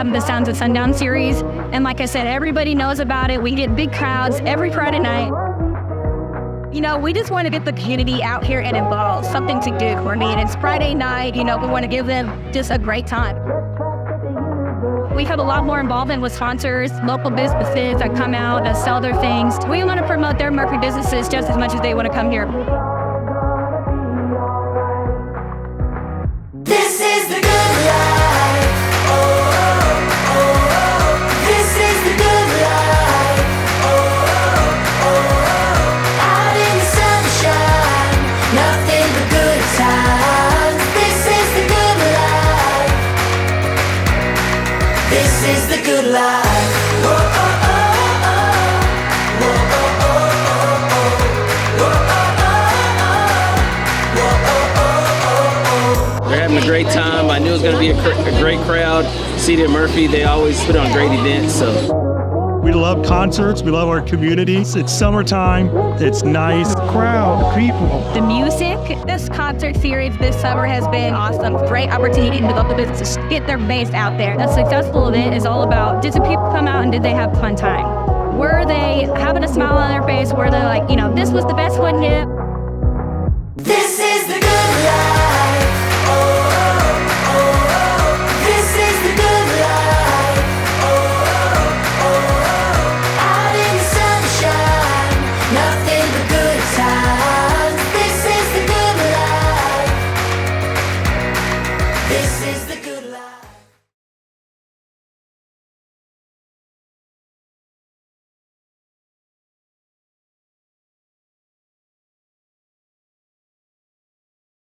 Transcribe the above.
have the Sounds of Sundown series. And like I said, everybody knows about it. We get big crowds every Friday night. You know, we just want to get the community out here and involved, something to do for me. And it's Friday night, you know, we want to give them just a great time. We have a lot more involvement with sponsors, local businesses that come out and sell their things. We want to promote their Murphy businesses just as much as they want to come here. This is the good life. Oh, oh, oh, oh. This is the good life. Oh, oh, oh. Out in the sunshine, nothing but good times. This is the good life. This is the good life. Oh, oh, oh, oh. Oh, oh, oh, oh. Oh, oh, oh, oh. They're having a great time. I knew it was going to be a great crowd. City of Murphy, they always put on great events. So we love concerts. We love our communities. It's summertime. It's nice. Crowd, people. The music, this concert series this summer has been awesome. Great opportunity to develop the business to get their base out there. A successful event is all about, did the people come out and did they have a fun time? Were they having a smile on their face? Were they like, you know, this was the best one yet? This is